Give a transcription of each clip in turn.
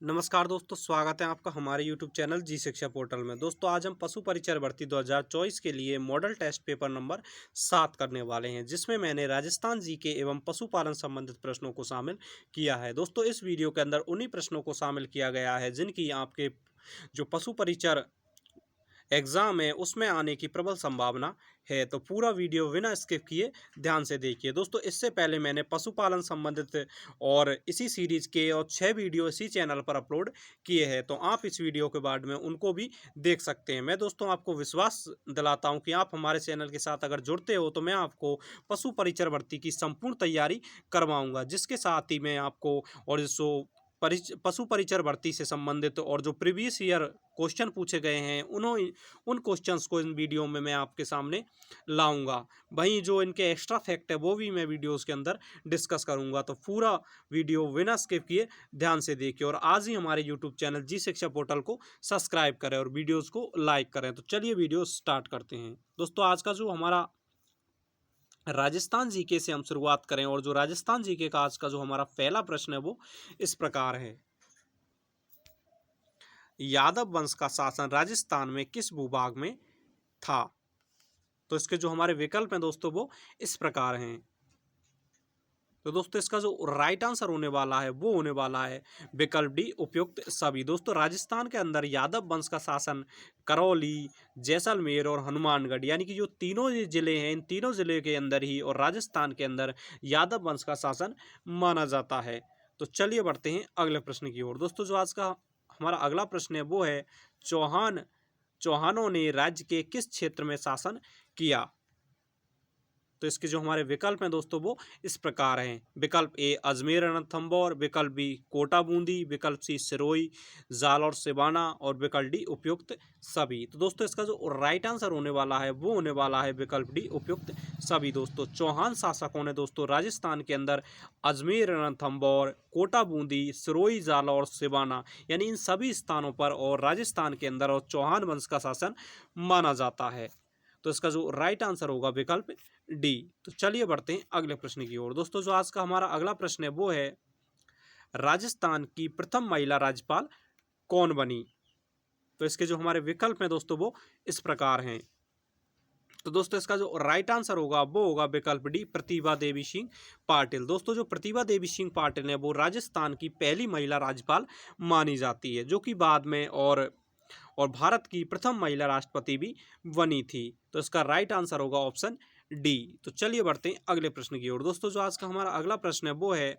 नमस्कार दोस्तों, स्वागत है आपका हमारे YouTube चैनल जी शिक्षा पोर्टल में। दोस्तों आज हम पशु परिचर भर्ती 2024 के लिए मॉडल टेस्ट पेपर नंबर 7 करने वाले हैं, जिसमें मैंने राजस्थान जीके एवं पशुपालन संबंधित प्रश्नों को शामिल किया है। दोस्तों इस वीडियो के अंदर उन्हीं प्रश्नों को शामिल किया गया है जिनकी आपके जो पशु परिचर एग्ज़ाम है उसमें आने की प्रबल संभावना है। तो पूरा वीडियो बिना स्किप किए ध्यान से देखिए। दोस्तों इससे पहले मैंने पशुपालन संबंधित और इसी सीरीज़ के और 6 वीडियो इसी चैनल पर अपलोड किए हैं, तो आप इस वीडियो के बाद में उनको भी देख सकते हैं। मैं दोस्तों आपको विश्वास दिलाता हूं कि आप हमारे चैनल के साथ अगर जुड़ते हो तो मैं आपको पशु परिचर भर्ती की संपूर्ण तैयारी करवाऊँगा, जिसके साथ ही मैं आपको और जो पशु परिचर भर्ती से संबंधित और जो प्रीवियस ईयर क्वेश्चन पूछे गए हैं उन क्वेश्चंस को इन वीडियो में मैं आपके सामने लाऊंगा। वहीं जो इनके एक्स्ट्रा फैक्ट है वो भी मैं वीडियोस के अंदर डिस्कस करूंगा। तो पूरा वीडियो बिना स्किप किए ध्यान से देखिए और आज ही हमारे यूट्यूब चैनल जी शिक्षा पोर्टल को सब्सक्राइब करें और वीडियोज़ को लाइक करें। तो चलिए वीडियो स्टार्ट करते हैं। दोस्तों आज का जो हमारा राजस्थान जीके से हम शुरुआत करें और जो राजस्थान जीके का आज का जो हमारा पहला प्रश्न है वो इस प्रकार है। यादव वंश का शासन राजस्थान में किस भूभाग में था? तो इसके जो हमारे विकल्प हैं दोस्तों वो इस प्रकार हैं। तो दोस्तों इसका जो राइट आंसर होने वाला है वो होने वाला है विकल्प डी, उपयुक्त सभी। दोस्तों राजस्थान के अंदर यादव वंश का शासन करौली, जैसलमेर और हनुमानगढ़ यानी कि जो तीनों ये जिले हैं, इन तीनों जिले के अंदर ही और राजस्थान के अंदर यादव वंश का शासन माना जाता है। तो चलिए बढ़ते हैं अगले प्रश्न की ओर। दोस्तों जो आज का हमारा अगला प्रश्न है वो है चौहानों ने राज्य के किस क्षेत्र में शासन किया? तो इसके जो हमारे विकल्प हैं दोस्तों वो इस प्रकार हैं। विकल्प ए अजमेर रणथंभौर, विकल्प बी कोटा बूंदी, विकल्प सी सिरोही, जालौर सिवाना और विकल्प डी उपयुक्त सभी। तो दोस्तों इसका जो राइट आंसर होने वाला है वो होने वाला है विकल्प डी, उपयुक्त सभी। दोस्तों चौहान शासकों ने दोस्तों राजस्थान के अंदर अजमेर रणथंभौर, कोटा बूंदी, सिरोही, जालौर सिवाना यानी इन सभी स्थानों पर और राजस्थान के अंदर और चौहान वंश का शासन माना जाता है। तो इसका जो राइट आंसर होगा विकल्प डी। तो चलिए बढ़ते हैं अगले प्रश्न की ओर। दोस्तों जो आज का हमारा अगला प्रश्न है वो है राजस्थान की प्रथम महिला राज्यपाल कौन बनी? तो इसके जो हमारे विकल्प हैं दोस्तों वो इस प्रकार हैं। तो दोस्तों इसका जो राइट आंसर होगा वो होगा विकल्प डी, प्रतिभा देवी सिंह पाटिल। दोस्तों जो प्रतिभा देवी सिंह पाटिल है वो राजस्थान की पहली महिला राज्यपाल मानी जाती है, जो कि बाद में और भारत की प्रथम महिला राष्ट्रपति भी बनी थी। तो इसका राइट आंसर होगा ऑप्शन डी। तो चलिए बढ़ते हैं अगले प्रश्न की ओर। दोस्तों जो आज का हमारा अगला प्रश्न है वो है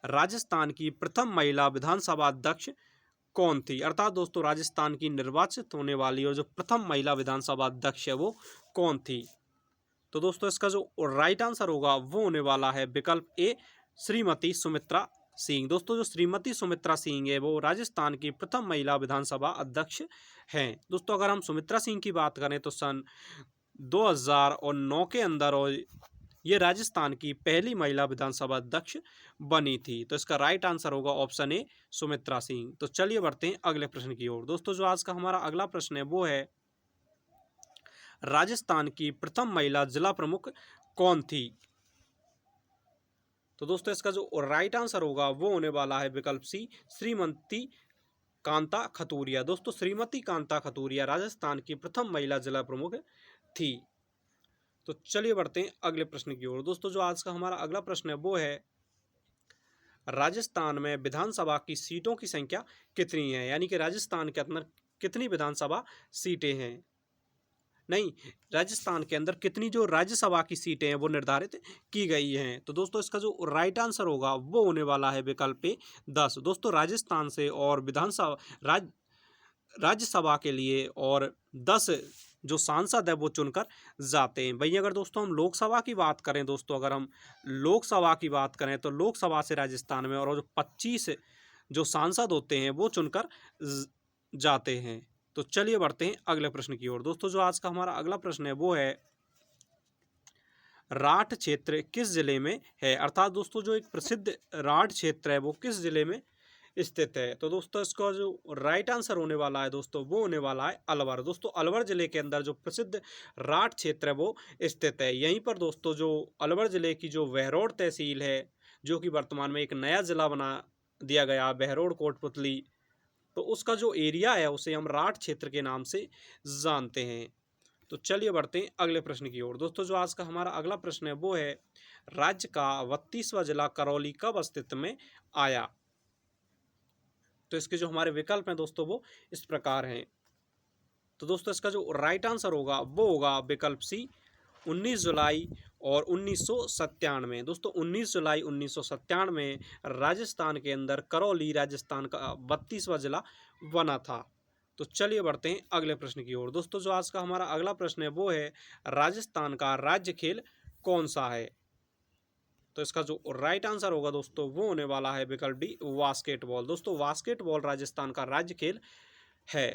राजस्थान की प्रथम महिला विधानसभा अध्यक्ष कौन थी? अर्थात दोस्तों राजस्थान की निर्वाचित होने वाली और जो प्रथम महिला विधानसभा अध्यक्ष है वो कौन थी? तो दोस्तों इसका जो राइट आंसर होगा वो होने वाला है विकल्प ए, श्रीमती सुमित्रा सिंह। दोस्तों जो श्रीमती सुमित्रा सिंह है वो राजस्थान की प्रथम महिला विधानसभा अध्यक्ष हैं। दोस्तों अगर हम सुमित्रा सिंह की बात करें तो सन 2009 के अंदर और ये राजस्थान की पहली महिला विधानसभा अध्यक्ष बनी थी। तो इसका राइट आंसर होगा ऑप्शन ए, सुमित्रा सिंह। तो चलिए बढ़ते हैं अगले प्रश्न की ओर। दोस्तों जो आज का हमारा अगला प्रश्न है वो है राजस्थान की प्रथम महिला जिला प्रमुख कौन थी? तो दोस्तों इसका जो राइट आंसर होगा वो होने वाला है विकल्प सी, श्रीमती कांता खतूरिया। दोस्तों श्रीमती कांता खतूरिया राजस्थान की प्रथम महिला जिला प्रमुख थी। तो चलिए बढ़ते हैं अगले प्रश्न की ओर। दोस्तों जो आज का हमारा अगला प्रश्न है वो है राजस्थान में विधानसभा की सीटों की संख्या कितनी है? यानी कि राजस्थान के अंदर कितनी विधानसभा सीटें हैं, नहीं राजस्थान के अंदर कितनी जो राज्यसभा की सीटें हैं वो निर्धारित की गई हैं। तो दोस्तों इसका जो राइट आंसर होगा वो होने वाला है विकल्प ए, 10। दोस्तों राजस्थान से और विधानसभा राज्यसभा के लिए और 10 जो सांसद है वो चुनकर जाते हैं। वहीं अगर दोस्तों हम लोकसभा की बात करें, दोस्तों अगर हम लोकसभा की बात करें तो लोकसभा से राजस्थान में और जो 25 जो सांसद होते हैं वो चुनकर जाते हैं। तो चलिए बढ़ते हैं अगले प्रश्न की ओर। दोस्तों जो आज का हमारा अगला प्रश्न है वो है राठ क्षेत्र किस जिले में है? अर्थात दोस्तों जो एक प्रसिद्ध राठ क्षेत्र है वो किस जिले में स्थित है? तो दोस्तों इसका जो राइट आंसर होने वाला है दोस्तों वो होने वाला है अलवर। दोस्तों अलवर जिले के अंदर जो प्रसिद्ध राठ क्षेत्र है वो स्थित है। यहीं पर दोस्तों जो अलवर जिले की जो वहरोड तहसील है, जो कि वर्तमान में एक नया जिला दिया गया बहरोड कोटपुतली, तो उसका जो एरिया है उसे हम राठ क्षेत्र के नाम से जानते हैं। तो चलिए बढ़ते हैं अगले प्रश्न की ओर। दोस्तों जो आज का हमारा अगला प्रश्न है वो है, राज्य का 32वां जिला करौली कब अस्तित्व में आया? तो इसके जो हमारे विकल्प हैं दोस्तों वो इस प्रकार हैं। तो दोस्तों इसका जो राइट आंसर होगा वो होगा विकल्प सी, 19 जुलाई और 1997। दोस्तों 19 जुलाई 1997 राजस्थान के अंदर करौली राजस्थान का 32वां जिला बना था। तो चलिए बढ़ते हैं अगले प्रश्न की ओर। दोस्तों जो आज का हमारा अगला प्रश्न है वो है, राजस्थान का राज्य खेल कौन सा है? तो इसका जो राइट आंसर होगा दोस्तों वो होने वाला है विकल्प डी, बास्केटबॉल। दोस्तों बास्केटबॉल राजस्थान का राज्य खेल है।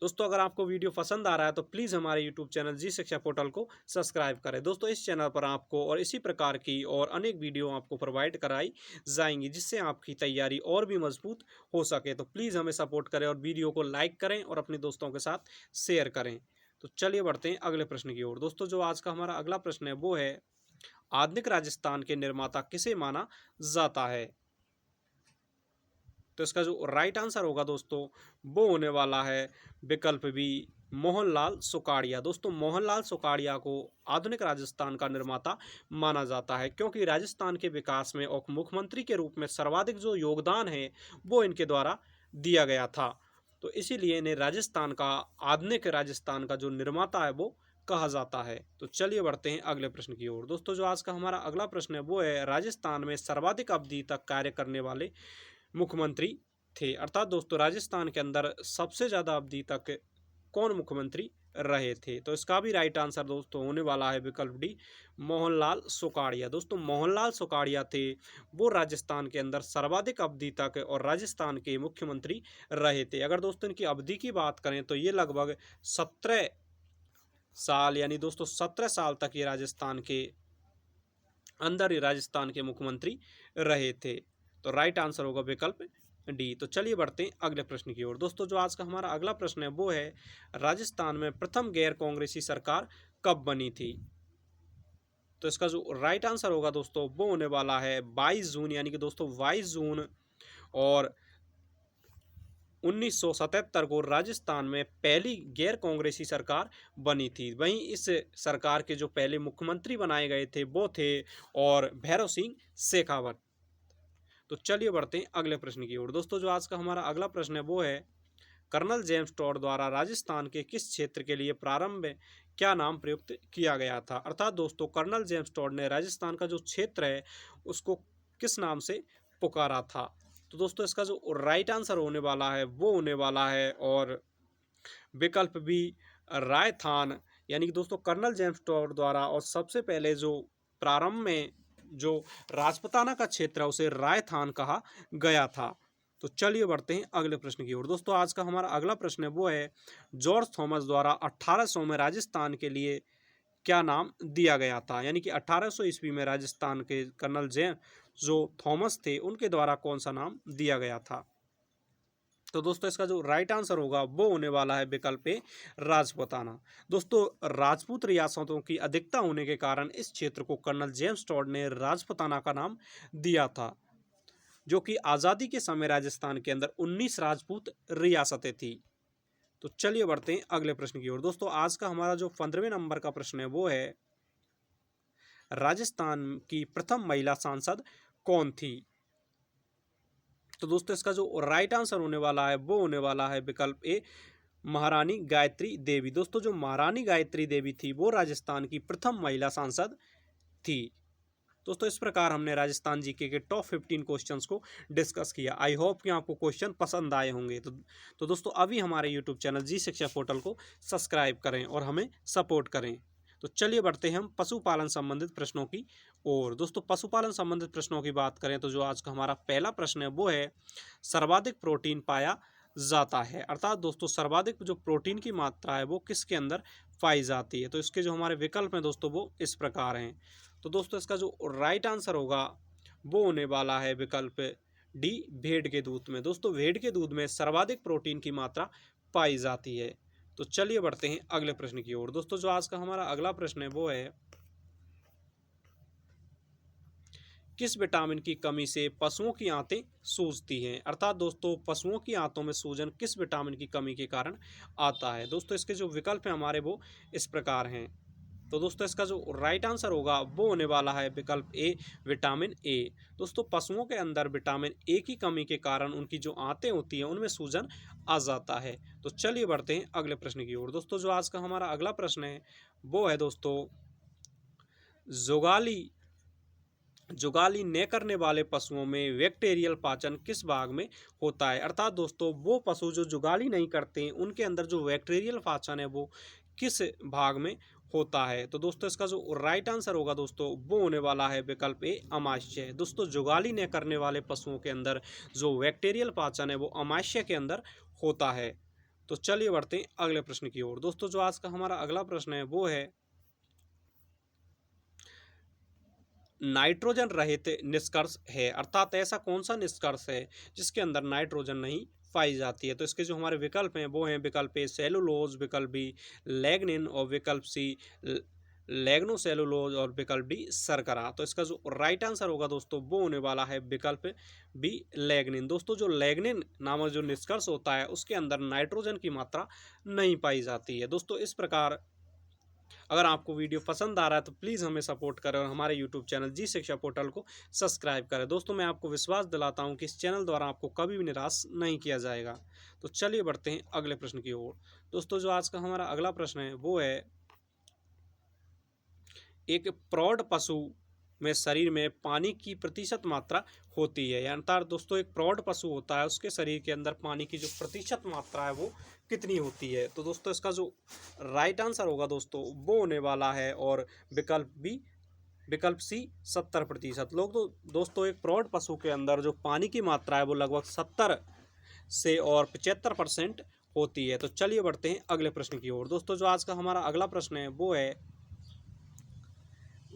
दोस्तों अगर आपको वीडियो पसंद आ रहा है तो प्लीज़ हमारे यूट्यूब चैनल जी शिक्षा पोर्टल को सब्सक्राइब करें। दोस्तों इस चैनल पर आपको और इसी प्रकार की और अनेक वीडियो आपको प्रोवाइड कराई जाएंगी जिससे आपकी तैयारी और भी मजबूत हो सके। तो प्लीज़ हमें सपोर्ट करें और वीडियो को लाइक करें और अपने दोस्तों के साथ शेयर करें। तो चलिए बढ़ते हैं अगले प्रश्न की ओर। दोस्तों जो आज का हमारा अगला प्रश्न है वो है, आधुनिक राजस्थान के निर्माता किसे माना जाता है? तो इसका जो राइट आंसर होगा दोस्तों वो होने वाला है विकल्प बी, मोहनलाल सुखाड़िया। दोस्तों मोहनलाल सुखाड़िया को आधुनिक राजस्थान का निर्माता माना जाता है क्योंकि राजस्थान के विकास में और मुख्यमंत्री के रूप में सर्वाधिक जो योगदान है वो इनके द्वारा दिया गया था। तो इसीलिए इन्हें राजस्थान का, आधुनिक राजस्थान का जो निर्माता है वो कहा जाता है। तो चलिए बढ़ते हैं अगले प्रश्न की ओर। दोस्तों जो आज का हमारा अगला प्रश्न है वो है, राजस्थान में सर्वाधिक अवधि तक कार्य करने वाले मुख्यमंत्री थे। अर्थात दोस्तों राजस्थान के अंदर सबसे ज़्यादा अवधि तक कौन मुख्यमंत्री रहे थे? तो इसका भी राइट आंसर दोस्तों होने वाला है विकल्प डी, मोहनलाल सुखाड़िया। दोस्तों मोहनलाल सुखाड़िया थे वो राजस्थान के अंदर सर्वाधिक अवधि तक और राजस्थान के मुख्यमंत्री रहे थे। अगर दोस्तों इनकी अवधि की बात करें तो ये लगभग 17 साल, यानी दोस्तों 17 साल तक ये राजस्थान के अंदर राजस्थान के मुख्यमंत्री रहे थे। तो राइट आंसर होगा विकल्प डी। तो चलिए बढ़ते हैं अगले प्रश्न की ओर। दोस्तों जो आज का हमारा अगला प्रश्न है वो है, राजस्थान में प्रथम गैर कांग्रेसी सरकार कब बनी थी? तो इसका जो राइट आंसर होगा दोस्तों वो होने वाला है 22 जून, यानी कि दोस्तों 22 जून और 1977 को राजस्थान में पहली गैर कांग्रेसी सरकार बनी थी। वहीं इस सरकार के जो पहले मुख्यमंत्री बनाए गए थे वो थे और भैरव सिंह शेखावत। तो चलिए बढ़ते हैं अगले प्रश्न की ओर। दोस्तों जो आज का हमारा अगला प्रश्न है वो है, कर्नल जेम्स टॉड द्वारा राजस्थान के किस क्षेत्र के लिए प्रारंभ में क्या नाम प्रयुक्त किया गया था? अर्थात दोस्तों कर्नल जेम्स टॉड ने राजस्थान का जो क्षेत्र है उसको किस नाम से पुकारा था? तो दोस्तों इसका जो राइट आंसर होने वाला है वो होने वाला है और विकल्प बी, रायथान। यानी कि दोस्तों कर्नल जेम्स टॉड द्वारा और सबसे पहले जो प्रारंभ में जो राजपुताना का क्षेत्र है उसे रायथान कहा गया था। तो चलिए बढ़ते हैं अगले प्रश्न की ओर। दोस्तों आज का हमारा अगला प्रश्न है वो है, जॉर्ज थॉमस द्वारा 1800 में राजस्थान के लिए क्या नाम दिया गया था? यानी कि 1800 ईस्वी में राजस्थान के कर्नल जो थॉमस थे उनके द्वारा कौन सा नाम दिया गया था? तो दोस्तों इसका जो राइट आंसर होगा वो होने वाला है विकल्प ए, राजपुताना। दोस्तों राजपूत रियासतों की अधिकता होने के कारण इस क्षेत्र को कर्नल जेम्स टॉड ने राजपुताना का नाम दिया था, जो कि आज़ादी के समय राजस्थान के अंदर 19 राजपूत रियासतें थी। तो चलिए बढ़ते हैं अगले प्रश्न की ओर। दोस्तों आज का हमारा जो 15वें नंबर का प्रश्न है वो है, राजस्थान की प्रथम महिला सांसद कौन थी? तो दोस्तों इसका जो राइट आंसर होने वाला है वो होने वाला है विकल्प ए, महारानी गायत्री देवी। दोस्तों जो महारानी गायत्री देवी थी वो राजस्थान की प्रथम महिला सांसद थी। दोस्तों इस प्रकार हमने राजस्थान जीके के टॉप 15 क्वेश्चंस को डिस्कस किया। आई होप कि आपको क्वेश्चन पसंद आए होंगे। तो दोस्तों अभी हमारे यूट्यूब चैनल जी शिक्षा पोर्टल को सब्सक्राइब करें और हमें सपोर्ट करें। तो चलिए बढ़ते हैं हम पशुपालन संबंधित प्रश्नों की ओर। दोस्तों पशुपालन संबंधित प्रश्नों की बात करें तो जो आज का हमारा पहला प्रश्न है वो है, सर्वाधिक प्रोटीन पाया जाता है? अर्थात दोस्तों सर्वाधिक जो प्रोटीन की मात्रा है वो किसके अंदर पाई जाती है? तो इसके जो हमारे विकल्प हैं दोस्तों वो इस प्रकार हैं। तो दोस्तों इसका जो राइट आंसर होगा वो होने वाला है विकल्प डी, भेड़ के दूध में। दोस्तों भेड़ के दूध में सर्वाधिक प्रोटीन की मात्रा पाई जाती है। तो चलिए बढ़ते हैं अगले प्रश्न की ओर। दोस्तों जो आज का हमारा अगला प्रश्न है वो है, किस विटामिन की कमी से पशुओं की आंतें सूजती हैं? अर्थात दोस्तों पशुओं की आंतों में सूजन किस विटामिन की कमी के कारण आता है? दोस्तों इसके जो विकल्प हैं हमारे वो इस प्रकार हैं। तो दोस्तों इसका जो राइट आंसर होगा वो होने वाला है विकल्प ए, विटामिन ए। दोस्तों पशुओं के अंदर विटामिन ए की कमी के कारण उनकी जो आंतें होती हैं उनमें सूजन आ जाता है। तो चलिए बढ़ते हैं अगले प्रश्न की ओर। दोस्तों जो आज का हमारा अगला प्रश्न है वो है दोस्तों, जुगाली जुगाली न करने वाले पशुओं में बैक्टीरियल पाचन किस भाग में होता है? अर्थात दोस्तों वो पशु जो जुगाली नहीं करते हैं उनके अंदर जो बैक्टीरियल पाचन है वो किस भाग में होता है? तो दोस्तों इसका जो राइट आंसर होगा दोस्तों वो होने वाला है विकल्प ए, अमाशय। दोस्तों जुगाली न करने वाले पशुओं के अंदर जो बैक्टीरियल पाचन है वो अमाशय के अंदर होता है। तो चलिए बढ़ते हैं अगले प्रश्न की ओर। दोस्तों जो आज का हमारा अगला प्रश्न है वो है, नाइट्रोजन रहित निष्कर्ष है। अर्थात ऐसा कौन सा निष्कर्ष है जिसके अंदर नाइट्रोजन नहीं पाई जाती है? तो इसके जो हमारे विकल्प हैं वो हैं विकल्प ए सेलुलोज, विकल्प बी लैग्निन और विकल्प सी लैग्नोसेलुलोज और विकल्प डी शर्करा। तो इसका जो राइट आंसर होगा दोस्तों वो होने वाला है विकल्प बी लैग्निन। दोस्तों जो लैग्निन नामक जो निष्कर्ष होता है उसके अंदर नाइट्रोजन की मात्रा नहीं पाई जाती है। दोस्तों इस प्रकार अगर आपको वीडियो पसंद आ रहा है तो प्लीज़ हमें सपोर्ट करें और हमारे यूट्यूब चैनल जी शिक्षा पोर्टल को सब्सक्राइब करें। दोस्तों मैं आपको विश्वास दिलाता हूं कि इस चैनल द्वारा आपको कभी भी निराश नहीं किया जाएगा। तो चलिए बढ़ते हैं अगले प्रश्न की ओर। दोस्तों जो आज का हमारा अगला प्रश्न है वो है, एक प्रौढ़ पशु में शरीर में पानी की प्रतिशत मात्रा होती है। अर्थात दोस्तों एक प्रौढ़ पशु होता है उसके शरीर के अंदर पानी की जो प्रतिशत मात्रा है वो कितनी होती है? तो दोस्तों इसका जो राइट आंसर होगा दोस्तों वो होने वाला है और विकल्प बी, विकल्प सी 70%। लोग तो दोस्तों एक प्रौढ़ पशु के अंदर जो पानी की मात्रा है वो लगभग 70 से और 75% होती है। तो चलिए बढ़ते हैं अगले प्रश्न की ओर। दोस्तों जो आज का हमारा अगला प्रश्न है वो है,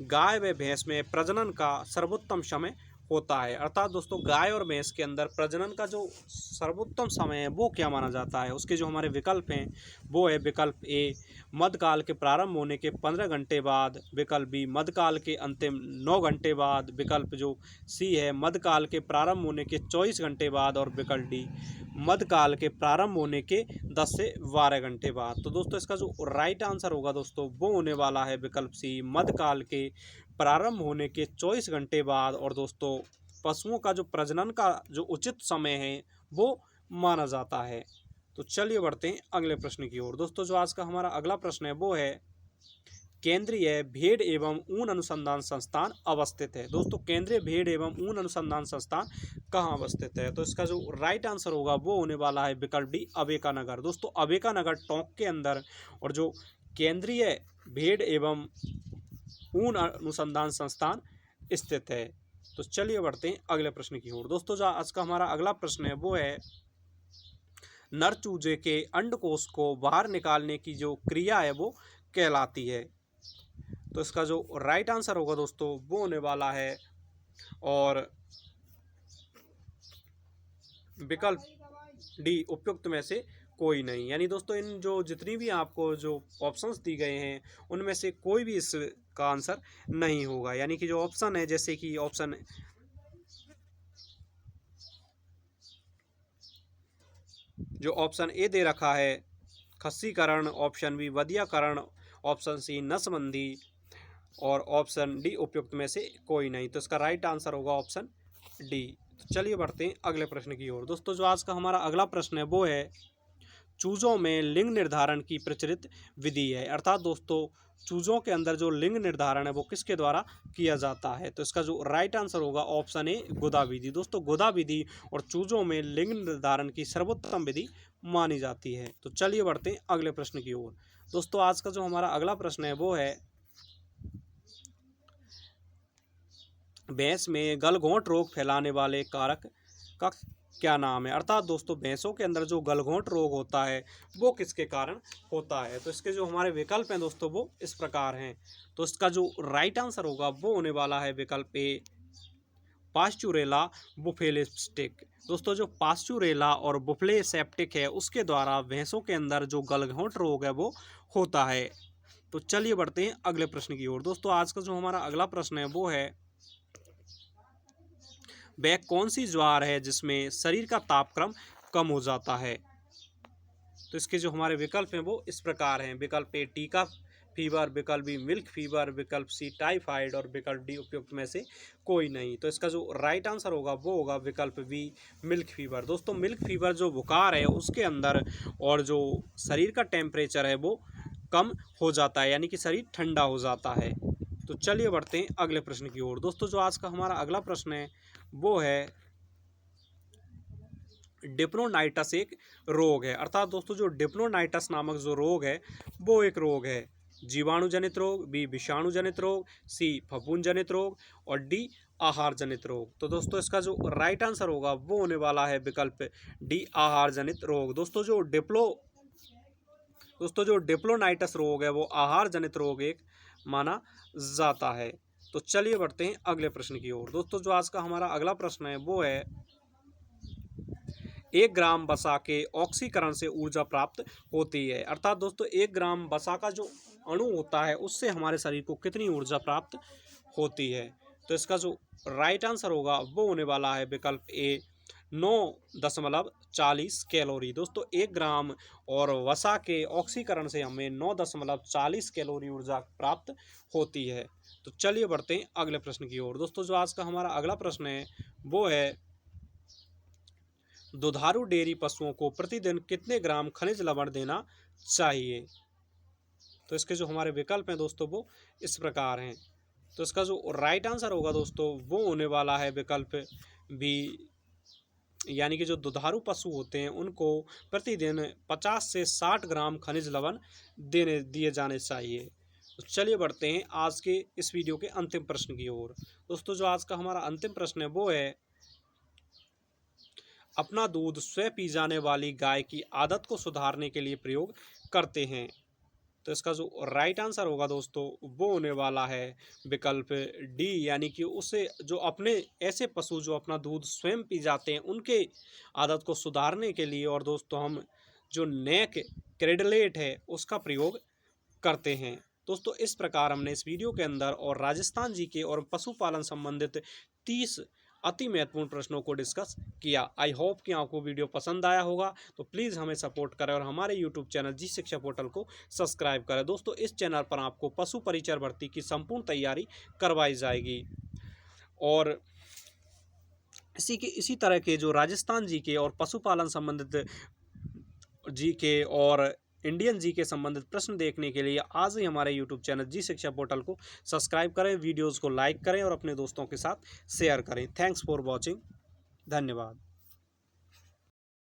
गाय व भैंस में प्रजनन का सर्वोत्तम समय होता है। अर्थात दोस्तों गाय और भैंस के अंदर प्रजनन का जो सर्वोत्तम समय है वो क्या माना जाता है? उसके जो हमारे विकल्प हैं वो है विकल्प ए मध्यकाल के प्रारंभ होने के 15 घंटे बाद, विकल्प बी मध्यकाल के अंतिम 9 घंटे बाद, विकल्प जो सी है मध्यकाल के प्रारंभ होने के 24 घंटे बाद और विकल्प डी मध्यकाल के प्रारंभ होने के 10 से 12 घंटे बाद। तो दोस्तों इसका जो राइट आंसर होगा दोस्तों वो होने वाला है विकल्प सी मध्यकाल के प्रारंभ होने के 24 घंटे बाद। और दोस्तों पशुओं का जो प्रजनन का जो उचित समय है वो माना जाता है। तो चलिए बढ़ते हैं अगले प्रश्न की ओर। दोस्तों जो आज का हमारा अगला प्रश्न है वो है, केंद्रीय भेड़ एवं ऊन अनुसंधान संस्थान अवस्थित है। दोस्तों केंद्रीय भेड़ एवं ऊन अनुसंधान संस्थान कहाँ अवस्थित है? तो इसका जो राइट आंसर होगा वो होने वाला है विकल्प डी अबेकानगर। दोस्तों अबेकानगर टोंक के अंदर और जो केंद्रीय भेड़ एवं ऊन अनुसंधान संस्थान स्थित है। तो चलिए बढ़ते हैं अगले प्रश्न की ओर। दोस्तों जो आज का हमारा अगला प्रश्न है वो है, नर चूजे के अंडकोश को बाहर निकालने की जो क्रिया है वो कहलाती है? तो इसका जो राइट आंसर होगा दोस्तों वो होने वाला है और विकल्प डी उपयुक्त में से कोई नहीं। यानी दोस्तों इन जो जितनी भी आपको जो ऑप्शंस दी गए हैं उनमें से कोई भी इसका आंसर नहीं होगा। यानी कि जो ऑप्शन है जैसे कि ऑप्शन ए दे रखा है खस्सीकरण, ऑप्शन बी वधियाकरण, ऑप्शन सी नसबंदी और ऑप्शन डी उपयुक्त में से कोई नहीं। तो इसका राइट आंसर होगा ऑप्शन डी। तो चलिए बढ़ते हैं अगले प्रश्न की ओर। दोस्तों जो आज का हमारा अगला प्रश्न है वो है, चूजों में लिंग निर्धारण की प्रचलित विधि है। अर्थात दोस्तों चूजों के अंदर जो लिंग निर्धारण है वो किसके द्वारा किया जाता है? तो इसका जो राइट आंसर होगा ऑप्शन ए गुदा विधि। दोस्तों गुदा विधि और चूजों में लिंग निर्धारण की सर्वोत्तम विधि मानी जाती है। तो चलिए बढ़ते हैं अगले प्रश्न की ओर। दोस्तों आज का जो हमारा अगला प्रश्न है वो है, भैंस में गलघोंट रोग फैलाने वाले कारक का क्या नाम है? अर्थात दोस्तों भैंसों के अंदर जो गलघोंट रोग होता है वो किसके कारण होता है? तो इसके जो हमारे विकल्प हैं दोस्तों वो इस प्रकार हैं। तो इसका जो राइट आंसर होगा वो होने वाला है विकल्प ए पास्चुरेला बुफेलेसेप्टिक। दोस्तों जो पास्चुरेला और बुफेलेसेप्टिक है उसके द्वारा भैंसों के अंदर जो गलघोंट रोग है वो होता है। तो चलिए बढ़ते हैं अगले प्रश्न की ओर। दोस्तों आज का जो हमारा अगला प्रश्न है वो है, वह कौन सी ज्वार है जिसमें शरीर का तापक्रम कम हो जाता है? तो इसके जो हमारे विकल्प हैं वो इस प्रकार हैं। विकल्प ए टीका फीवर, विकल्प बी मिल्क फीवर, विकल्प सी टाइफाइड और विकल्प डी उपयुक्त में से कोई नहीं। तो इसका जो राइट आंसर होगा वो होगा विकल्प बी मिल्क फीवर। दोस्तों मिल्क फीवर जो बुखार है उसके अंदर और जो शरीर का टेम्परेचर है वो कम हो जाता है, यानी कि शरीर ठंडा हो जाता है। तो चलिए बढ़ते हैं अगले प्रश्न की ओर। दोस्तों जो आज का हमारा अगला प्रश्न है वो है डिप्लोनाइटस एक रोग है, अर्थात दोस्तों जो डिप्लोनाइटस नामक जो रोग है वो एक रोग है। जीवाणु जनित रोग, बी विषाणु जनित रोग, सी फफूंद जनित रोग और डी आहार जनित रोग। तो दोस्तों इसका जो राइट आंसर होगा वो होने वाला है विकल्प डी आहार जनित रोग। दोस्तों जो डिप्लोनाइटस रोग है वो आहार जनित रोग एक माना जाता है। तो चलिए बढ़ते हैं अगले प्रश्न की ओर। दोस्तों जो आज का हमारा अगला प्रश्न है वो है 1 ग्राम वसा के ऑक्सीकरण से ऊर्जा प्राप्त होती है, अर्थात दोस्तों 1 ग्राम वसा का जो अणु होता है उससे हमारे शरीर को कितनी ऊर्जा प्राप्त होती है? तो इसका जो राइट आंसर होगा वो होने वाला है विकल्प ए 9.40 कैलोरी। दोस्तों 1 ग्राम और वसा के ऑक्सीकरण से हमें 9.40 कैलोरी ऊर्जा प्राप्त होती है। तो चलिए बढ़ते हैं अगले प्रश्न की ओर। दोस्तों जो आज का हमारा अगला प्रश्न है वो है दुधारू डेयरी पशुओं को प्रतिदिन कितने ग्राम खनिज लवण देना चाहिए? तो इसके जो हमारे विकल्प हैं दोस्तों वो इस प्रकार हैं। तो इसका जो राइट आंसर होगा दोस्तों वो होने वाला है विकल्प बी, यानी कि जो दुधारू पशु होते हैं उनको प्रतिदिन 50 से 60 ग्राम खनिज लवण दिए जाने चाहिए। तो चलिए बढ़ते हैं आज के इस वीडियो के अंतिम प्रश्न की ओर। दोस्तों जो आज का हमारा अंतिम प्रश्न है वो है अपना दूध स्वयं पी जाने वाली गाय की आदत को सुधारने के लिए प्रयोग करते हैं। तो इसका जो राइट आंसर होगा दोस्तों वो होने वाला है विकल्प डी, यानी कि उसे जो अपने ऐसे पशु जो अपना दूध स्वयं पी जाते हैं उनके आदत को सुधारने के लिए और दोस्तों हम जो नेक क्रेडलेट है उसका प्रयोग करते हैं। दोस्तों इस प्रकार हमने इस वीडियो के अंदर और राजस्थान जीके और पशुपालन संबंधित 30 अति महत्वपूर्ण प्रश्नों को डिस्कस किया। आई होप कि आपको वीडियो पसंद आया होगा। तो प्लीज़ हमें सपोर्ट करें और हमारे यूट्यूब चैनल जी शिक्षा पोर्टल को सब्सक्राइब करें। दोस्तों इस चैनल पर आपको पशु परिचर भर्ती की संपूर्ण तैयारी करवाई जाएगी और इसी तरह के जो राजस्थान जीके और पशुपालन संबंधित जीके और इंडियन जी के संबंधित प्रश्न देखने के लिए आज ही हमारे यूट्यूब चैनल जी शिक्षा पोर्टल को सब्सक्राइब करें, वीडियोस को लाइक करें और अपने दोस्तों के साथ शेयर करें। Thanks for watching. धन्यवाद।